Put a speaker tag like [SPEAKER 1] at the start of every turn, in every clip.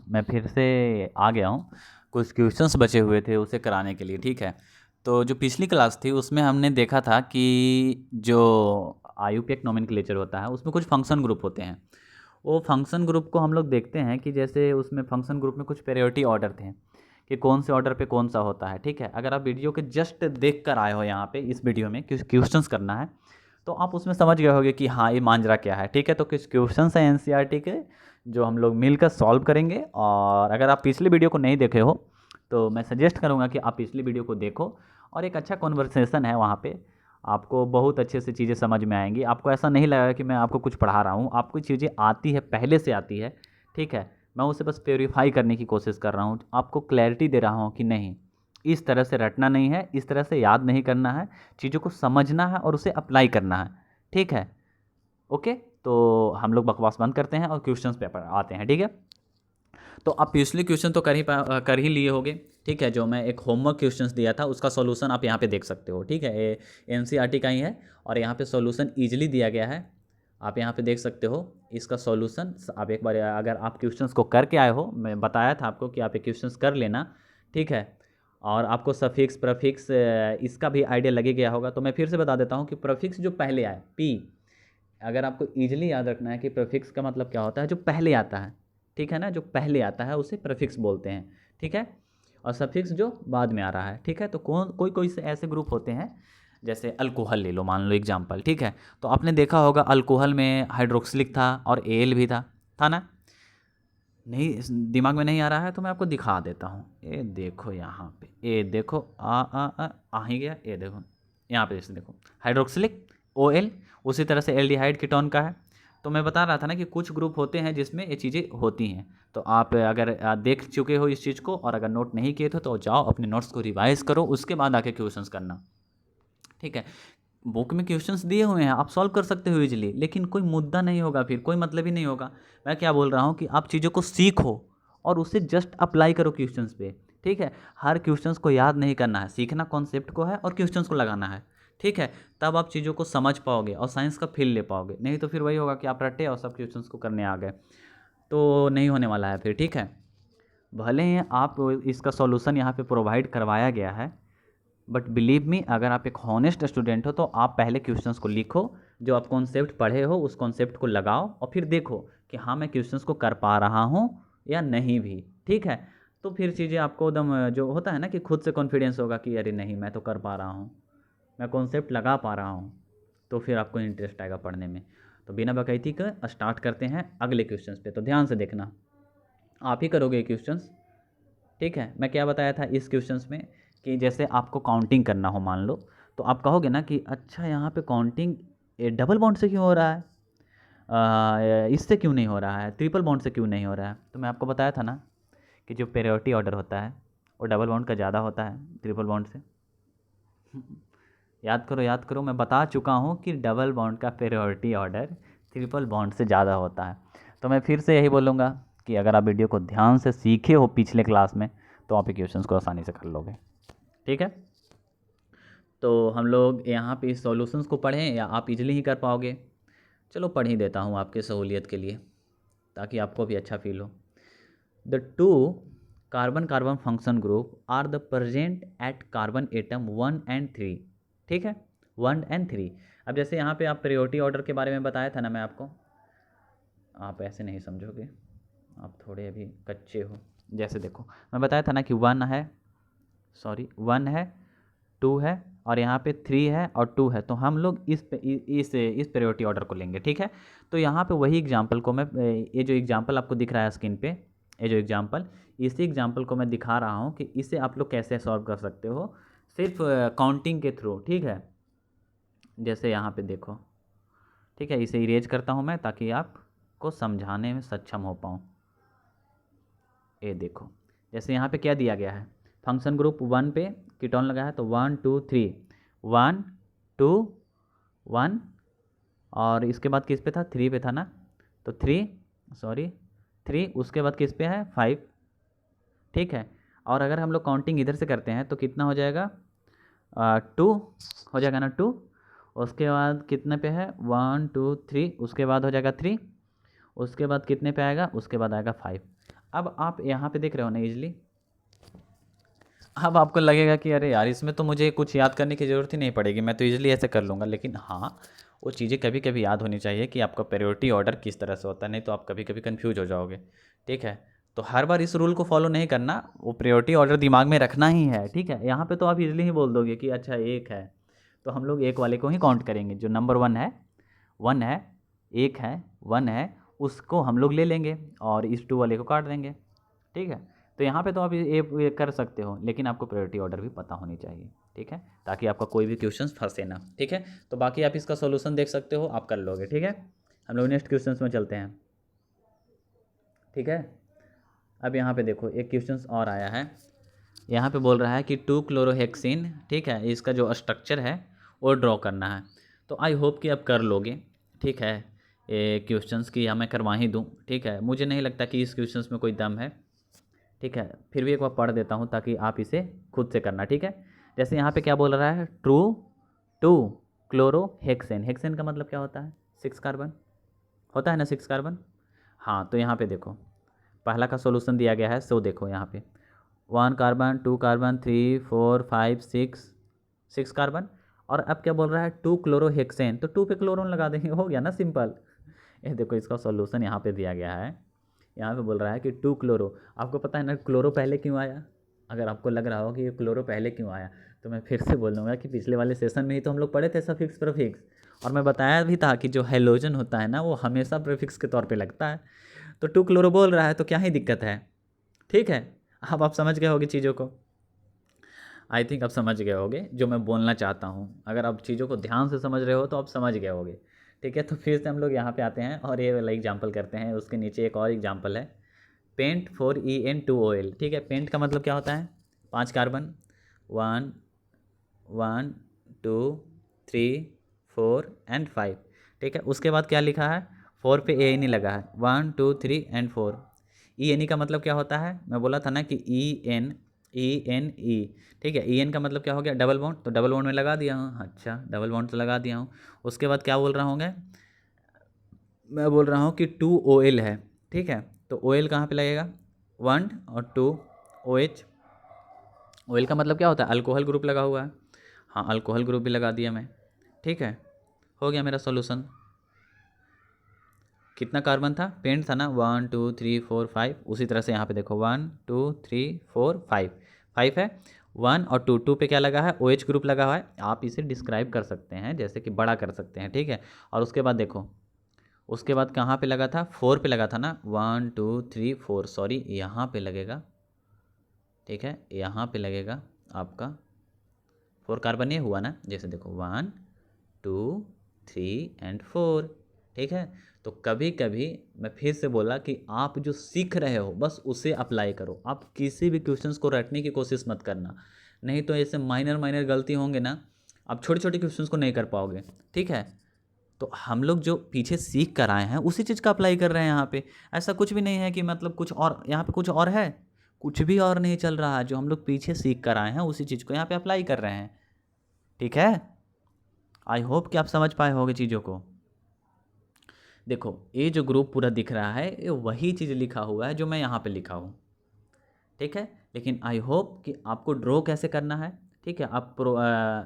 [SPEAKER 1] मैं फिर से आ गया हूँ। कुछ क्वेश्चंस बचे हुए थे उसे कराने के लिए, ठीक है। तो जो पिछली क्लास थी उसमें हमने देखा था कि जो IUPAC नोमेनक्लेचर होता है उसमें कुछ फंक्शन ग्रुप होते हैं। वो फंक्शन ग्रुप को हम लोग देखते हैं कि जैसे उसमें फंक्शन ग्रुप में कुछ प्रायोरिटी ऑर्डर थे कि कौन से ऑर्डर पे कौन सा होता है, ठीक है। अगर आप वीडियो के जस्ट देख कर आए हो यहाँ पे इस वीडियो में कुछ क्वेश्चंस करना है तो आप उसमें समझ गए होगे कि हाँ ये मांजरा क्या है, ठीक है। तो कुछ क्वेश्चंस हैं NCERT के जो हम लोग मिलकर सॉल्व करेंगे। और अगर आप पिछली वीडियो को नहीं देखे हो तो मैं सजेस्ट करूँगा कि आप पिछली वीडियो को देखो और एक अच्छा कॉन्वर्सेशन है वहाँ पे, आपको बहुत अच्छे से चीज़ें समझ में आएंगी। आपको ऐसा नहीं लगेगा कि मैं आपको कुछ पढ़ा रहा हूँ, आपको चीज़ें आती है, पहले से आती है, ठीक है। मैं उसे बस प्योरीफाई करने की कोशिश कर रहा हूँ, आपको क्लैरिटी दे रहा हूँ कि नहीं इस तरह से रटना नहीं है, इस तरह से याद नहीं करना है, चीज़ों को समझना है और उसे अप्लाई करना है, ठीक है। ओके, तो हम लोग बकवास बंद करते हैं और क्वेश्चंस पे आते हैं, ठीक है। तो आप पिछले क्वेश्चन तो कर ही लिए होगे, ठीक है। जो मैं एक होमवर्क क्वेश्चंस दिया था उसका सॉल्यूशन आप यहाँ पे देख सकते हो, ठीक है। ये NCERT का ही है और यहाँ पे सॉल्यूशन ईजिली दिया गया है, आप यहाँ पे देख सकते हो इसका सॉल्यूशन। आप एक बार अगर आप क्वेश्चंस को करके आए हो, मैं बताया था आपको कि आप ये क्वेश्चंस कर लेना, ठीक है। और आपको सफिक्स प्रफिक्स इसका भी आइडिया लगे गया होगा। तो मैं फिर से बता देता हूँ कि प्रफिक्स जो पहले आए P, अगर आपको ईजिली याद रखना है कि प्रीफिक्स का मतलब क्या होता है, जो पहले आता है, ठीक है ना, जो पहले आता है उसे प्रीफिक्स बोलते हैं, ठीक है। और सफिक्स जो बाद में आ रहा है, ठीक है। तो कोई कोई से ऐसे ग्रुप होते हैं, जैसे अल्कोहल ले लो, मान लो एग्जाम्पल, ठीक है। तो आपने देखा होगा अल्कोहल में हाइड्रोक्सिलिक था और एल भी था ना। नहीं दिमाग में नहीं आ रहा है तो मैं आपको दिखा देता हूँ। ये देखो यहाँ पे, ये देखो आ ही गया, ये देखो यहाँ पे जैसे देखो हाइड्रोक्सिलिक OL, उसी तरह से एल्डिहाइड कीटोन का है। तो मैं बता रहा था ना कि कुछ ग्रुप होते हैं जिसमें ये चीज़ें होती हैं। तो आप अगर देख चुके हो इस चीज़ को और अगर नोट नहीं किए थे तो जाओ अपने नोट्स को रिवाइज करो, उसके बाद आके क्वेश्चंस करना, ठीक है। बुक में क्वेश्चंस दिए हुए हैं, आप सॉल्व कर सकते हो इजीली, लेकिन कोई मुद्दा नहीं होगा, फिर कोई मतलब ही नहीं होगा। मैं क्या बोल रहा हूँ कि आप चीज़ों को सीखो और उसे जस्ट अप्लाई करो क्वेश्चंस पे, ठीक है। हर क्वेश्चंस को याद नहीं करना है, सीखना कॉन्सेप्ट को है और क्वेश्चंस को लगाना है, ठीक है। तब आप चीज़ों को समझ पाओगे और साइंस का फील ले पाओगे। नहीं तो फिर वही होगा कि आप रटे और सब क्वेश्चंस को करने आ गए, तो नहीं होने वाला है फिर, ठीक है। भले ही आप इसका सॉल्यूशन यहाँ पे प्रोवाइड करवाया गया है, बट बिलीव मी अगर आप एक हॉनेस्ट स्टूडेंट हो तो आप पहले क्वेश्चंस को लिखो, जो आप कॉन्सेप्ट पढ़े हो उस कॉन्सेप्ट को लगाओ और फिर देखो कि हाँ मैं क्वेश्चंस को कर पा रहा हूँ या नहीं भी, ठीक है। तो फिर चीज़ें आपको एकदम जो होता है ना कि खुद से कॉन्फिडेंस होगा कि अरे नहीं मैं तो कर पा रहा हूँ, मैं कॉन्सेप्ट लगा पा रहा हूँ, तो फिर आपको इंटरेस्ट आएगा पढ़ने में। तो बिना बकैती का स्टार्ट करते हैं अगले क्वेश्चंस पे। तो ध्यान से देखना, आप ही करोगे क्वेश्चंस, ठीक है। मैं क्या बताया था इस क्वेश्चंस में कि जैसे आपको काउंटिंग करना हो मान लो, तो आप कहोगे ना कि अच्छा यहाँ पे काउंटिंग डबल बॉन्ड से क्यों हो रहा है, इससे क्यों नहीं हो रहा है, ट्रिपल बॉन्ड से क्यों नहीं हो रहा है। तो मैं आपको बताया था ना कि जो प्रायोरिटी ऑर्डर होता है वो डबल बॉन्ड का ज़्यादा होता है ट्रिपल बॉन्ड से। याद करो, मैं बता चुका हूँ कि डबल बॉन्ड का प्रायोरिटी ऑर्डर ट्रिपल बॉन्ड से ज़्यादा होता है। तो मैं फिर से यही बोलूँगा कि अगर आप वीडियो को ध्यान से सीखे हो पिछले क्लास में तो आप क्वेश्चंस को आसानी से कर लोगे, ठीक है। तो हम लोग यहाँ पे इस सॉल्यूशंस को पढ़ें या आप इजीली ही कर पाओगे। चलो पढ़ ही देता हूँ आपके सहूलियत के लिए, ताकि आपको भी अच्छा फील हो। The two carbon carbon function group are the present at carbon atom 1 and 3, ठीक है, 1 and 3। अब जैसे यहाँ पे आप प्रायोरिटी ऑर्डर के बारे में बताया था ना मैं आपको, आप ऐसे नहीं समझोगे, आप थोड़े अभी कच्चे हो। जैसे देखो मैं बताया था ना कि 1 है, 1 है, 2 है और यहाँ पे 3 है और 2 है। तो हम लोग इस प्रायोरिटी ऑर्डर को लेंगे, ठीक है। तो यहाँ पे वही एग्जांपल को मैं, ये जो एग्जांपल आपको दिख रहा है स्क्रीन पे, ये जो एग्जांपल, इसी एग्जांपल को मैं दिखा रहा हूँ कि इसे आप लोग कैसे सॉल्व कर सकते हो सिर्फ काउंटिंग के थ्रू, ठीक है। जैसे यहाँ पे देखो, ठीक है, इसे इरेज करता हूँ मैं ताकि आपको समझाने में सक्षम हो पाऊँ। ये देखो जैसे यहाँ पे क्या दिया गया है, फंक्शन ग्रुप 1 पे कीटोन लगा है तो 1 2 3, 1 2 1 और इसके बाद किस पे था, 3 पे था ना, तो 3, उसके बाद किस पे है, 5, ठीक है। और अगर हम लोग काउंटिंग इधर से करते हैं तो कितना हो जाएगा, 2 हो जाएगा ना, 2, उसके बाद कितने पे है, 1 2 3, उसके बाद हो जाएगा 3, उसके बाद कितने पे आएगा, उसके बाद आएगा 5। अब आप यहाँ पे देख रहे हो ना इजली, अब आपको लगेगा कि अरे यार इसमें तो मुझे कुछ याद करने की ज़रूरत ही नहीं पड़ेगी, मैं तो इजीली ऐसे कर लूँगा। लेकिन हाँ, वो चीज़ें कभी कभी याद होनी चाहिए कि आपका प्रायोरिटी ऑर्डर किस तरह से होता है, नहीं तो आप कभी कभी कंफ्यूज हो जाओगे। ठीक है, तो हर बार इस रूल को फॉलो नहीं करना, वो प्रायोरिटी ऑर्डर दिमाग में रखना ही है। ठीक है, यहाँ पे तो आप इजीली ही बोल दोगे कि अच्छा एक है, तो हम लोग एक वाले को ही काउंट करेंगे, जो नंबर वन है, एक है, वन है, उसको हम लोग ले लेंगे और इस टू वाले को काट देंगे। ठीक है, तो यहाँ पे तो आप ये कर सकते हो, लेकिन आपको प्रायोरिटी ऑर्डर भी पता होनी चाहिए। ठीक है, ताकि आपका कोई भी क्वेश्चन फंसे ना। ठीक है, तो बाकी आप इसका सॉल्यूशन देख सकते हो, आप कर लोगे। ठीक है, हम लोग नेक्स्ट क्वेश्चन में चलते हैं। ठीक है, अब यहाँ पे देखो एक क्वेश्चन और आया है। यहाँ पे बोल रहा है कि 2-क्लोरोहेक्सिन, ठीक है, इसका जो स्ट्रक्चर है वो ड्रॉ करना है। तो आई होप कि आप कर लोगे। ठीक है, ये क्वेश्चंस की मैं करवा ही दूँ। ठीक है, मुझे नहीं लगता कि इस क्वेश्चंस में कोई दम है। ठीक है, फिर भी एक बार पढ़ देता हूँ ताकि आप इसे खुद से करना। ठीक है, जैसे यहाँ पे क्या बोल रहा है, ट्रू टू क्लोरोहेक्सेन। हेक्सेन का मतलब क्या होता है, 6 कार्बन होता है ना, 6 कार्बन। हाँ, तो यहाँ पे देखो पहला का सॉल्यूशन दिया गया है। सो देखो यहाँ पे 1 कार्बन, 2 कार्बन, 3, 4, 5, 6 कार्बन। और अब क्या बोल रहा है, 2-क्लोरोहेक्सेन, तो 2 पे क्लोरोन लगा देंगे, हो गया ना सिंपल। ये देखो इसका सॉल्यूशन यहाँ पे दिया गया है। यहाँ पे बोल रहा है कि 2-क्लोरो। आपको पता है ना क्लोरो पहले क्यों आया? अगर आपको लग रहा हो कि ये क्लोरो पहले क्यों आया, तो मैं फिर से बोल दूँगा कि पिछले वाले सेशन में ही तो हम लोग पढ़े थे सफिक्स प्रीफिक्स, और मैं बताया भी था कि जो हैलोजन होता है ना वो हमेशा प्रीफिक्स के तौर पे लगता है। तो 2-क्लोरो बोल रहा है तो क्या ही दिक्कत है। ठीक है, अब आप समझ गए होगे चीज़ों को। आई थिंक आप समझ गए होगे जो मैं बोलना चाहता हूँ। अगर आप चीज़ों को ध्यान से समझ रहे हो तो आप समझ गए होगे। ठीक है, तो फिर से हम लोग यहाँ पे आते हैं और ये वाला एग्जाम्पल करते हैं। उसके नीचे एक और एग्जाम्पल है, पेंट फॉर En2OL। ठीक है, पेंट का मतलब क्या होता है, 5 कार्बन, 1 1 2 3 4 एंड 5। ठीक है, उसके बाद क्या लिखा है, 4 पे ए एन ई लगा है, 1 2 3 एंड 4। ई एन ई का मतलब क्या होता है, मैं बोला था ना कि ई एन ई। ठीक है, ई एन का मतलब क्या हो गया, डबल बॉन्ड, तो डबल बॉन्ड में लगा दिया हूँ। अच्छा, डबल बॉन्ड तो लगा दिया हूँ। उसके बाद क्या बोल रहा हूँ मैं बोल रहा हूँ कि 2OL है। ठीक है, तो OL कहाँ पे लगेगा, 1 और 2 OH। OL का मतलब क्या होता है, अल्कोहल ग्रुप लगा हुआ है। हाँ, अल्कोहल ग्रुप भी लगा दिया मैं। ठीक है, हो गया मेरा सॉल्यूशन। कितना कार्बन था, पेंट था ना, 1 2 3 4 5। उसी तरह से यहाँ पे देखो 1 2 3 4 5, 5 है। 1 और 2, 2 पे क्या लगा है, OH ग्रुप लगा हुआ है। आप इसे डिस्क्राइब कर सकते हैं, जैसे कि बड़ा कर सकते हैं। ठीक है, और उसके बाद देखो, उसके बाद कहाँ पे लगा था, 4 पे लगा था ना, 1 2 3 4, सॉरी यहाँ पे लगेगा। ठीक है, यहाँ पे लगेगा आपका 4 कार्बन, ये हुआ ना, जैसे देखो 1 2 3 एंड 4। ठीक है, तो कभी कभी मैं फिर से बोला कि आप जो सीख रहे हो बस उसे अप्लाई करो। आप किसी भी क्वेश्चंस को रटने की कोशिश मत करना, नहीं तो ऐसे माइनर माइनर गलती होंगे ना, आप छोटी छोटी क्वेश्चंस को नहीं कर पाओगे। ठीक है, तो हम लोग जो पीछे सीख कर आए हैं उसी चीज़ का अप्लाई कर रहे हैं यहाँ पे। ऐसा कुछ भी नहीं है कि मतलब कुछ और यहाँ पे कुछ और है, कुछ भी और नहीं चल रहा है। जो हम लोग पीछे सीख कर आए हैं उसी चीज़ को यहाँ पे अप्लाई कर रहे हैं। ठीक है, आई होप कि आप समझ पाए होंगे चीज़ों को। देखो ये जो ग्रुप पूरा दिख रहा है ये वही चीज़ लिखा हुआ है जो मैं यहाँ पे लिखा हूँ। ठीक है, लेकिन आई होप कि आपको ड्रॉ कैसे करना है, ठीक है, आप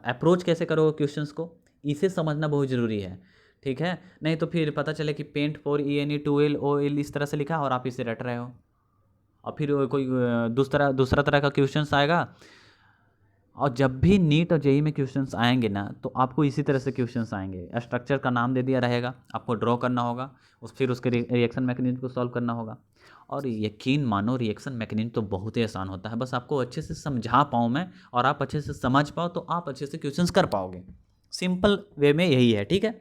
[SPEAKER 1] अप्रोच कैसे करोगे क्वेश्चंस को, इसे समझना बहुत ज़रूरी है। ठीक है, नहीं तो फिर पता चले कि पेंट फॉर En2OL इस तरह से लिखा है और आप इसे रट रहे हो, और फिर कोई दूसरा दूसरा तरह का क्वेश्चंस आएगा। और जब भी नीट और जेई में क्वेश्चंस आएंगे ना, तो आपको इसी तरह से क्वेश्चंस आएंगे। स्ट्रक्चर का नाम दे दिया रहेगा, आपको ड्रॉ करना होगा, फिर उसके रिएक्शन मैकेनिज्म को सॉल्व करना होगा। और यकीन मानो रिएक्शन मैकेनिज्म तो बहुत ही आसान होता है, बस आपको अच्छे से समझा पाऊँ मैं और आप अच्छे से समझ पाओ तो आप अच्छे से क्वेश्चंस कर पाओगे। सिंपल वे में यही है। ठीक है,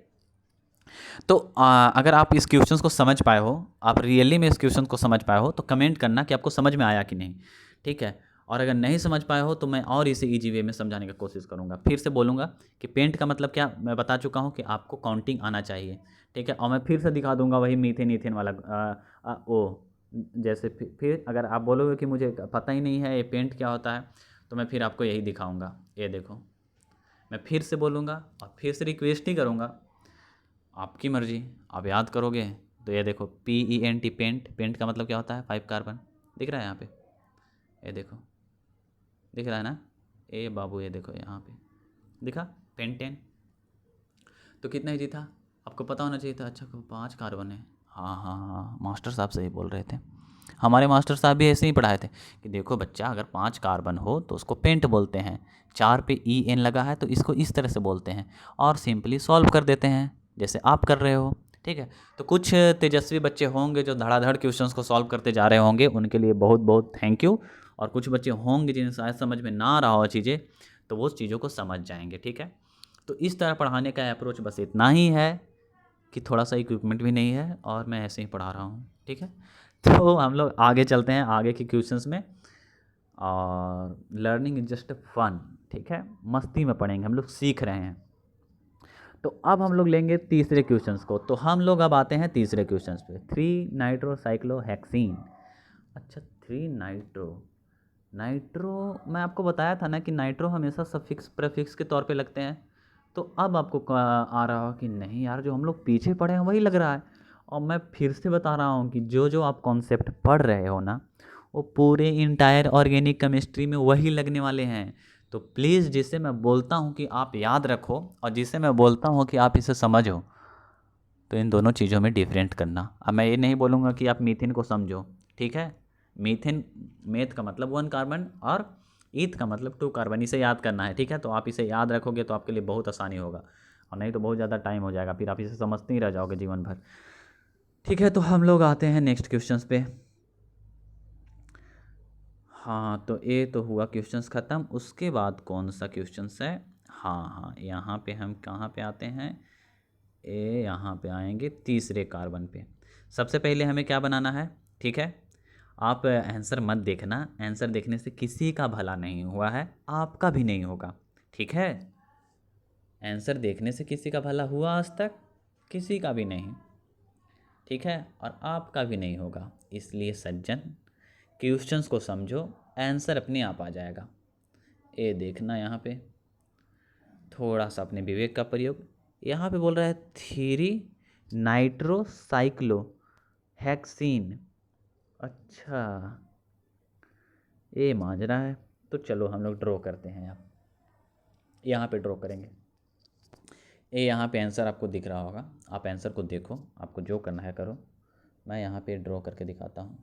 [SPEAKER 1] तो अगर आप इस क्वेश्चंस को समझ पाए हो, आप रियली में इस क्वेश्चन को समझ पाए हो, तो कमेंट करना कि आपको समझ में आया कि नहीं। ठीक है, और अगर नहीं समझ पाए हो तो मैं और इसे ईजी वे में समझाने की कोशिश करूँगा। फिर से बोलूँगा कि पेंट का मतलब क्या, मैं बता चुका हूँ कि आपको काउंटिंग आना चाहिए। ठीक है, और मैं फिर से दिखा दूंगा वही मीथेन ईथेन वाला ओ, जैसे फिर अगर आप बोलोगे कि मुझे पता ही नहीं है ये पेंट क्या होता है, तो मैं फिर आपको यही दिखाऊँगा। ये देखो, मैं फिर से बोलूँगा और फिर से रिक्वेस्ट ही करूँगा, आपकी मर्जी, आप याद करोगे। तो ये देखो PENT, पेंट, पेंट का मतलब क्या होता है, 5 कार्बन। दिख रहा है यहाँ पे, ये देखो दिख रहा है ना, ए बाबू ये देखो यहाँ पे दिखा पेंटेन। तो कितना ईजी था, आपको पता होना चाहिए था। अच्छा 5 कार्बन है, हाँ हाँ हाँ, मास्टर साहब सही बोल रहे थे। हमारे मास्टर साहब भी ऐसे ही पढ़ाए थे कि देखो बच्चा, अगर 5 कार्बन हो तो उसको पेंट बोलते हैं, 4 पे ई एन लगा है तो इसको इस तरह से बोलते हैं, और सिंपली सॉल्व कर देते हैं जैसे आप कर रहे हो। ठीक है, तो कुछ तेजस्वी बच्चे होंगे जो धड़ाधड़ क्वेश्चंस को सॉल्व करते जा रहे होंगे, उनके लिए बहुत बहुत थैंक यू। और कुछ बच्चे होंगे जिन्हें शायद समझ में ना आ रहा हो चीज़ें, तो वो उस चीज़ों को समझ जाएंगे। ठीक है, तो इस तरह पढ़ाने का अप्रोच बस इतना ही है कि थोड़ा सा इक्विपमेंट भी नहीं है और मैं ऐसे ही पढ़ा रहा हूँ। ठीक है, तो हम लोग आगे चलते हैं आगे के क्वेश्चंस में। और लर्निंग इज जस्ट फन, ठीक है, मस्ती में पढ़ेंगे, हम लोग सीख रहे हैं। तो अब हम लोग लेंगे तीसरे क्वेश्चंस को। तो हम लोग अब आते हैं तीसरे क्वेश्चंस पे, 3 नाइट्रोसाइक्लोहेक्सीन। अच्छा 3 नाइट्रो मैं आपको बताया था ना कि नाइट्रो हमेशा सफिक्स प्रेफिक्स के तौर पे लगते हैं। तो अब आपको आ रहा हो कि नहीं यार, जो हम लोग पीछे पढ़े हैं वही लग रहा है। और मैं फिर से बता रहा हूँ कि जो जो आप कॉन्सेप्ट पढ़ रहे हो ना, वो पूरे इंटायर ऑर्गेनिक केमिस्ट्री में वही लगने वाले हैं। तो प्लीज़ जिसे मैं बोलता हूँ कि आप याद रखो और जिसे मैं बोलता हूँ कि आप इसे समझो, तो इन दोनों चीज़ों में डिफरेंट करना। अब मैं ये नहीं बोलूँगा कि आप मीथेन को समझो, ठीक है, मीथेन, मेथ का मतलब 1 कार्बन और ईथ का मतलब 2 कार्बन, इसे याद करना है। ठीक है, तो आप इसे याद रखोगे तो आपके लिए बहुत आसानी होगा, और नहीं तो बहुत ज़्यादा टाइम हो जाएगा, फिर आप इसे समझते ही रह जाओगे जीवन भर। ठीक है, तो हम लोग आते हैं नेक्स्ट क्वेश्चंस पे। हाँ, तो ये तो हुआ क्वेश्चंस ख़त्म। उसके बाद कौन सा क्वेश्चंस है, हाँ हाँ, यहाँ पे हम कहाँ पे आते हैं, यहाँ पे आएंगे तीसरे कार्बन पे। सबसे पहले हमें क्या बनाना है, ठीक है, आप आंसर मत देखना, आंसर देखने से किसी का भला नहीं हुआ है, आपका भी नहीं होगा। ठीक है, आंसर देखने से किसी का भला हुआ आज तक, किसी का भी नहीं। ठीक है, और आपका भी नहीं होगा। इसलिए सज्जन, क्वेश्चंस को समझो, आंसर अपने आप आ जाएगा। ये देखना यहाँ पे थोड़ा सा अपने विवेक का प्रयोग। यहाँ पे बोल रहा है 3 नाइट्रोसाइक्लो हेक्सीन। अच्छा, ये मांझ रहा है, तो चलो हम लोग ड्रॉ करते हैं। अब यहाँ पे ड्रॉ करेंगे। ये यहाँ पे आंसर आपको दिख रहा होगा, आप आंसर को देखो, आपको जो करना है करो। मैं यहाँ पे ड्रॉ करके दिखाता हूँ।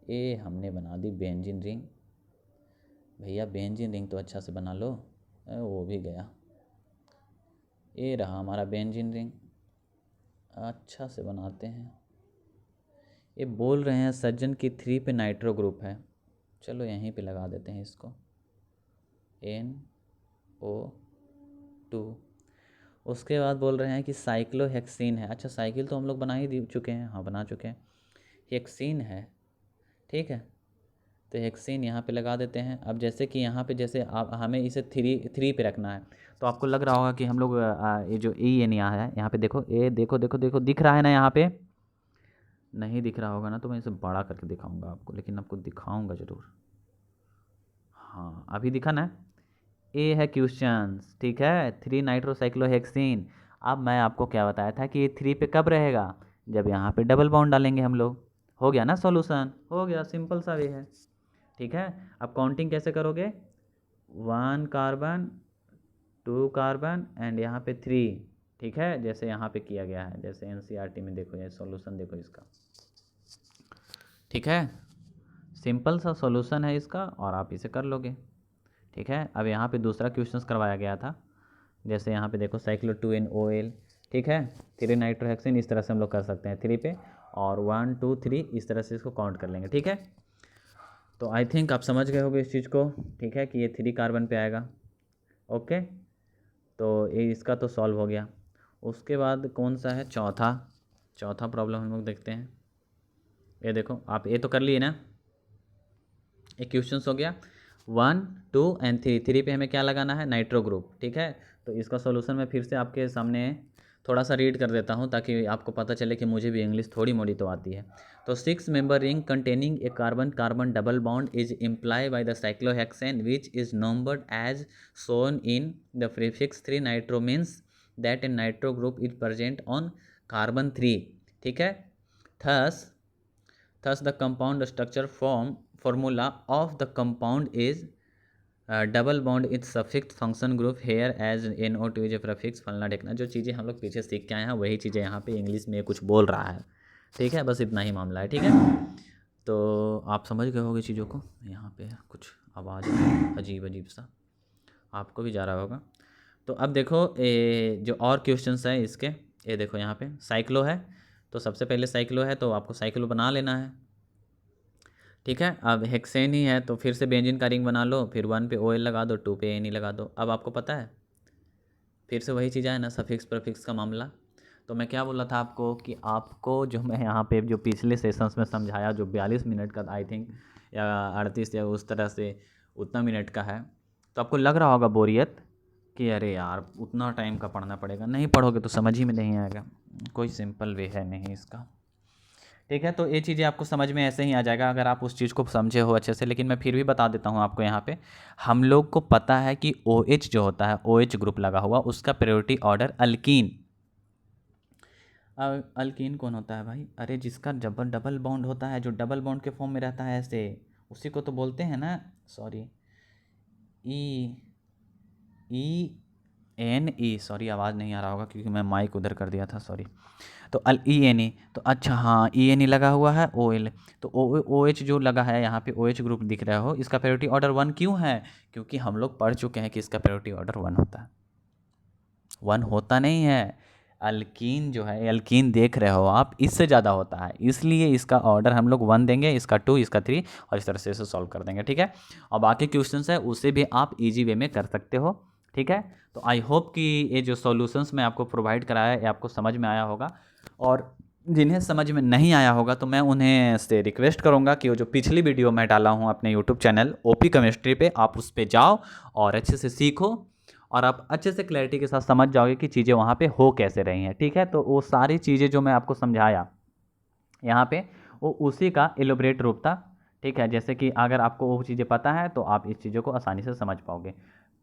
[SPEAKER 1] ये हमने बना दी बेंजीन रिंग। भैया बेंजीन रिंग तो अच्छा से बना लो, वो भी गया। ये रहा हमारा बेंजीन रिंग, अच्छा से बनाते हैं। ये बोल रहे हैं सज्जन की 3 पे नाइट्रो ग्रुप है, चलो यहीं पे लगा देते हैं इसको, NO2। उसके बाद बोल रहे हैं कि साइक्लोहेक्सीन है। अच्छा, साइकिल तो हम लोग बना ही चुके हैं, हाँ बना चुके हैं। हेक्सीन है, ठीक है, तो हेक्सीन यहाँ पे लगा देते हैं। अब जैसे कि यहाँ पे जैसे आप हमें इसे 3 पे रखना है, तो आपको लग रहा होगा कि हम लोग ये जो एन यहाँ है, यहाँ पे देखो, ए देखो देखो देखो, दिख रहा है ना, यहाँ पे नहीं दिख रहा होगा ना, तो मैं इसे बड़ा करके दिखाऊंगा आपको, लेकिन आपको दिखाऊंगा ज़रूर। हाँ अभी दिखा ना, ए है क्वेश्चंस, ठीक है, 3 नाइट्रोसाइक्लोहेक्सीन। अब मैं आपको क्या बताया था कि ये 3 पे कब रहेगा, जब यहाँ पे डबल बॉन्ड डालेंगे हम लोग। हो गया ना सॉल्यूशन, हो गया, सिंपल सा वे है। ठीक है, अब काउंटिंग कैसे करोगे, 1 कार्बन 2 कार्बन एंड यहाँ पे 3। ठीक है, जैसे यहाँ पे किया गया है, जैसे NCERT में देखो, ये सॉल्यूशन देखो इसका। ठीक है, सिंपल सा सॉल्यूशन है इसका, और आप इसे कर लोगे। ठीक है, अब यहाँ पे दूसरा क्वेश्चंस करवाया गया था, जैसे यहाँ पे देखो साइक्लो 2NOL। ठीक है, 3 नाइट्रोहेक्सीन, इस तरह से हम लोग कर सकते हैं 3 पे, और 1 2 3 इस तरह से इसको काउंट कर लेंगे। ठीक है, तो आई थिंक आप समझ गए होगे इस चीज़ को। ठीक है, कि ये 3 कार्बन पे आएगा। ओके, तो ये इसका तो सॉल्व हो गया। उसके बाद कौन सा है, चौथा प्रॉब्लम हम लोग देखते हैं। ये देखो, आप ये तो कर लिए ना, ये क्वेश्चन हो गया 1 2 एंड 3 पे हमें क्या लगाना है, नाइट्रो ग्रुप। ठीक है, तो इसका सॉल्यूशन मैं फिर से आपके सामने थोड़ा सा रीड कर देता हूँ, ताकि आपको पता चले कि मुझे भी इंग्लिश थोड़ी मोड़ी तो आती है। तो 6 member ring containing a carbon carbon double bond is imply by the cyclohexene which is numbered as soon in the prefix 3 nitro means that a nitro group is present on carbon 3। ठीक है, thus thus the compound structure formula of the compound is double bond with suffix function group here as NO2 is a prefix फलना ढेकना। जो चीज़ें हम लोग पीछे सीख के आए हैं वही चीज़ें यहाँ पे इंग्लिश में कुछ बोल रहा है, ठीक है। बस इतना ही मामला है, ठीक है। तो आप समझ गए होंगे चीज़ों को। यहाँ पे कुछ आवाज़ अजीब अजीब सा आपको भी जा रहा होगा। तो अब देखो जो और क्वेश्चंस है इसके, ये देखो यहाँ पे साइक्लो है, तो सबसे पहले साइक्लो है तो आपको साइक्लो बना लेना है, ठीक है। अब हेक्सेन ही है तो फिर से बेंजीन का रिंग बना लो, फिर 1 पे OL लगा दो, 2 पे NE लगा दो। अब आपको पता है फिर से वही चीज़ है ना, सफिक्स प्रीफिक्स का मामला। तो मैं क्या बोला था आपको कि आपको जो मैं यहाँ पे जो पिछले सेशंस में समझाया, जो 42 मिनट का आई थिंक या 38 या उस तरह से उतना मिनट का है, तो आपको लग रहा होगा बोरियत कि अरे यार उतना टाइम का पढ़ना पड़ेगा। नहीं पढ़ोगे तो समझ ही में नहीं आएगा, कोई सिंपल वे है नहीं इसका, ठीक है। तो ये चीज़ें आपको समझ में ऐसे ही आ जाएगा अगर आप उस चीज़ को समझे हो अच्छे से। लेकिन मैं फिर भी बता देता हूँ आपको, यहाँ पे हम लोग को पता है कि OH जो होता है, OH ग्रुप लगा हुआ, उसका प्रायोरिटी ऑर्डर अल्कीन। अल्कीन कौन होता है भाई? अरे जिसका डबल बॉन्ड होता है, जो डबल बॉन्ड के फॉर्म में रहता है ऐसे, उसी को तो बोलते हैं ना, सॉरी ENE, सॉरी आवाज़ नहीं आ रहा होगा क्योंकि मैं माइक उधर कर दिया था, सॉरी। तो ENE, तो अच्छा हाँ ENE लगा हुआ है, OL, तो OH जो लगा है यहाँ पे, OH ग्रुप दिख रहा हो, इसका प्रायोरिटी ऑर्डर 1 क्यों है? क्योंकि हम लोग पढ़ चुके हैं कि इसका प्रायोरिटी ऑर्डर 1 होता है। 1 होता नहीं है, अल्कीन जो है, अल्कीन देख रहे हो आप, इससे ज़्यादा होता है, इसलिए इसका ऑर्डर हम लोग 1 देंगे, इसका 2, इसका 3 और इस तरह से इसे सॉल्व कर देंगे, ठीक है। और बाकी क्वेश्चंस है उसे भी आप इजी वे में कर सकते हो, ठीक है। तो आई होप कि ये जो सॉल्यूशंस मैं आपको प्रोवाइड कराया है आपको समझ में आया होगा। और जिन्हें समझ में नहीं आया होगा तो मैं उन्हें से रिक्वेस्ट करूंगा कि वो जो पिछली वीडियो मैं डाला हूं अपने यूट्यूब चैनल OP केमिस्ट्री पे, आप उस पर जाओ और अच्छे से सीखो और आप अच्छे से क्लैरिटी के साथ समझ जाओगे कि चीज़ें वहाँ पे हो कैसे रही हैं, ठीक है। तो वो सारी चीज़ें जो मैं आपको समझाया यहाँ पे, वो उसी का एलोबरेट रूप था, ठीक है। जैसे कि अगर आपको वो चीज़ें पता है तो आप इस चीज़ों को आसानी से समझ पाओगे।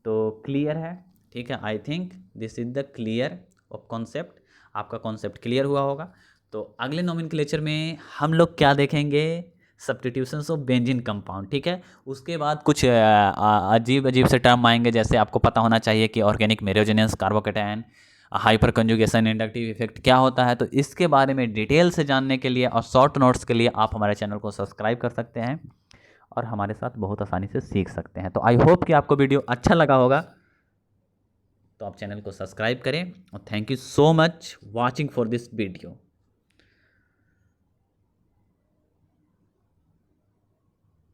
[SPEAKER 1] तो क्लियर है, ठीक है। I think this is the clear of concept, आपका कॉन्सेप्ट क्लियर हुआ होगा। तो अगले नोमेनक्लेचर में हम लोग क्या देखेंगे? सब्स्टिट्यूशंस ऑफ बेंजीन कंपाउंड, ठीक है। उसके बाद कुछ अजीब अजीब से टर्म आएंगे, जैसे आपको पता होना चाहिए कि ऑर्गेनिक मेरोजेनेस carbocation, hyperconjugation, inductive effect क्या होता है। तो इसके बारे में डिटेल से जानने के लिए और शॉर्ट नोट्स के लिए आप हमारे चैनल को सब्सक्राइब कर सकते हैं और हमारे साथ बहुत आसानी से सीख सकते हैं। तो आई होप कि आपको वीडियो अच्छा लगा होगा, तो आप चैनल को सब्सक्राइब करें और thank you so much watching for this video.